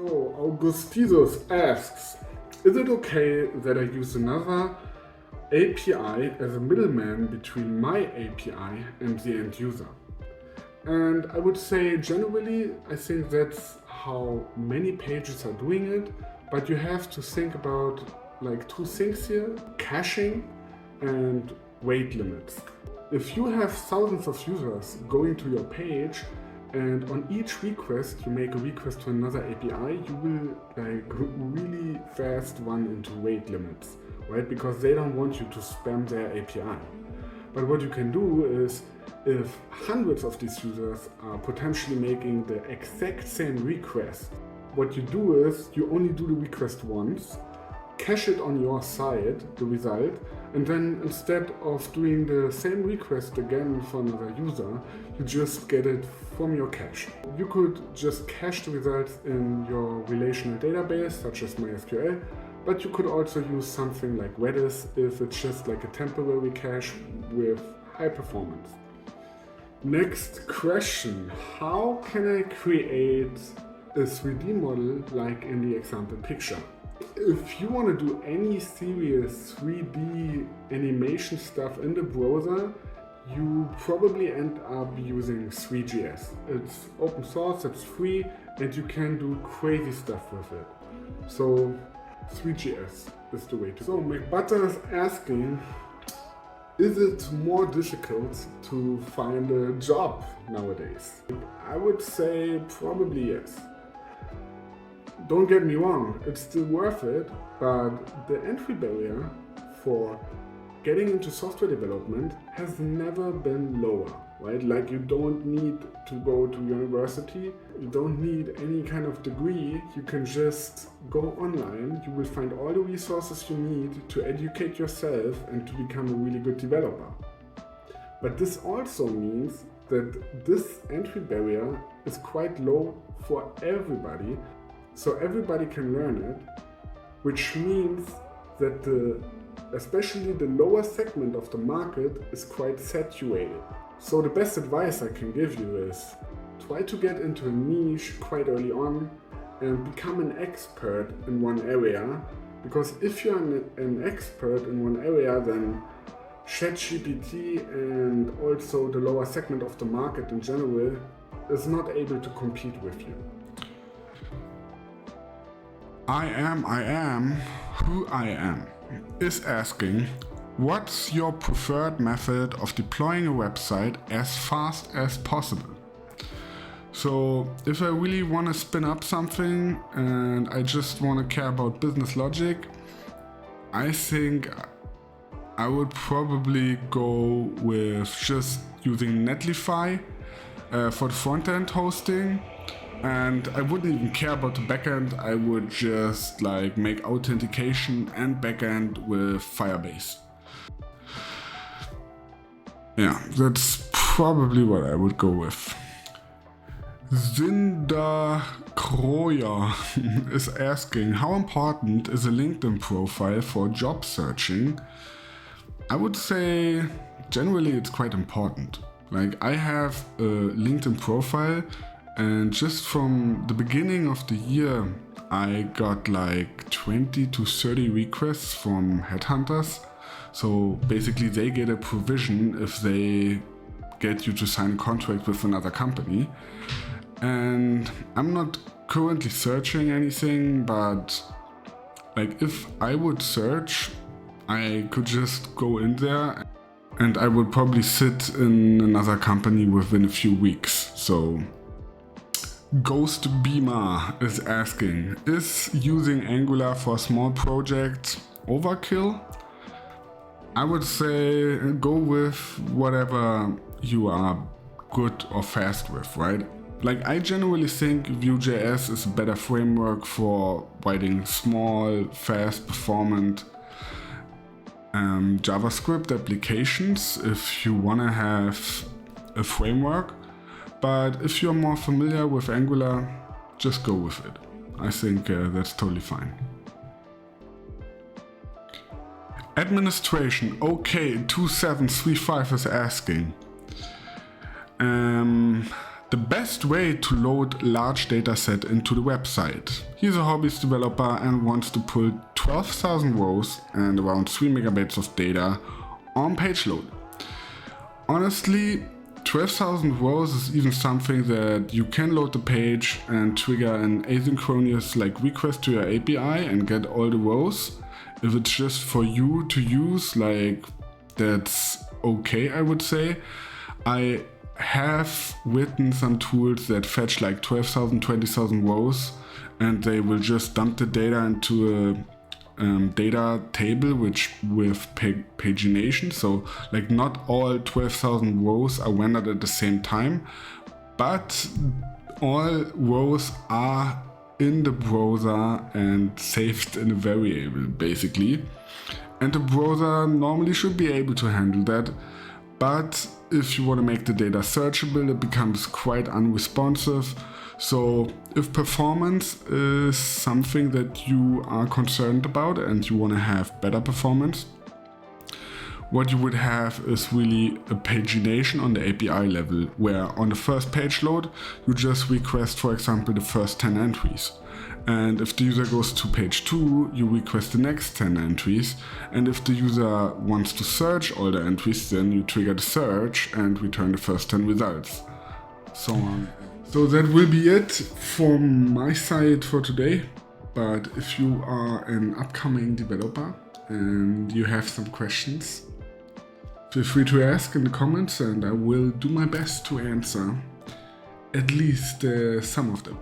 So, Augustinus asks, is it okay that I use another API as a middleman between my API and the end user? And I would say generally, I think that's how many pages are doing it, but you have to think about like two things here: caching and weight limits. If you have thousands of users going to your page, and on each request you make a request to another API, you will like really fast run into weight limits, right? Because they don't want you to spam their API. But what you can do is, if hundreds of these users are potentially making the exact same request, what you do is you only do the request once, cache it on your side, the result, and then instead of doing the same request again for another user, you just get it from your cache. You could just cache the results in your relational database, such as MySQL, but you could also use something like Redis if it's just like a temporary cache with high performance. Next question: how can I create a 3D model like in the example picture? If you want to do any serious 3D animation stuff in the browser, you probably end up using Three.js. It's open source, it's free, and you can do crazy stuff with it. So Three.js is the way to go. McButter is asking, is it more difficult to find a job nowadays? I would say probably yes. Don't get me wrong, it's still worth it, but the entry barrier for getting into software development has never been lower, right? Like, you don't need to go to university, you don't need any kind of degree, you can just go online, you will find all the resources you need to educate yourself and to become a really good developer. But this also means that this entry barrier is quite low for everybody, so everybody can learn it, which means that especially the lower segment of the market is quite saturated. So the best advice I can give you is try to get into a niche quite early on and become an expert in one area, because if you're an expert in one area, then ChatGPT and also the lower segment of the market in general is not able to compete with you. I am who I am is asking, what's your preferred method of deploying a website as fast as possible? So if I really want to spin up something and I just want to care about business logic, I think I would probably go with just using Netlify for the front-end hosting. And I wouldn't even care about the backend. I would just like make authentication and backend with Firebase. Yeah, that's probably what I would go with. Zinda Kroyer is asking, how important is a LinkedIn profile for job searching? I would say generally it's quite important. Like, I have a LinkedIn profile, and just from the beginning of the year, I got like 20 to 30 requests from headhunters. So basically they get a provision if they get you to sign a contract with another company. And I'm not currently searching anything, but like, if I would search, I could just go in there and I would probably sit in another company within a few weeks. So Ghost Beamer is asking, is using Angular for small projects overkill? I would say go with whatever you are good or fast with, right? Like, I generally think Vue.js is a better framework for writing small, fast, performant JavaScript applications if you want to have a framework. But if you're more familiar with Angular, just go with it. I think that's totally fine. Administration, okay, 2735 is asking. The best way to load large dataset into the website. He's a hobbyist developer and wants to pull 12,000 rows and around 3 megabytes of data on page load. Honestly, 12,000 rows is even something that you can load the page and trigger an asynchronous request to your API and get all the rows. If it's just for you to use, that's okay, I would say. I have written some tools that fetch 12,000, 20,000 rows, and they will just dump the data into a data table with pagination. So not all 12,000 rows are rendered at the same time, but all rows are in the browser and saved in a variable basically. And the browser normally should be able to handle that. But if you want to make the data searchable, it becomes quite unresponsive. So if performance is something that you are concerned about and you want to have better performance, what you would have is really a pagination on the API level, where on the first page load, you just request, for example, the first 10 entries. And if the user goes to page 2, you request the next 10 entries. And if the user wants to search all the entries, then you trigger the search and return the first 10 results. So on. So that will be it from my side for today. But if you are an upcoming developer and you have some questions, feel free to ask in the comments and I will do my best to answer at least some of them.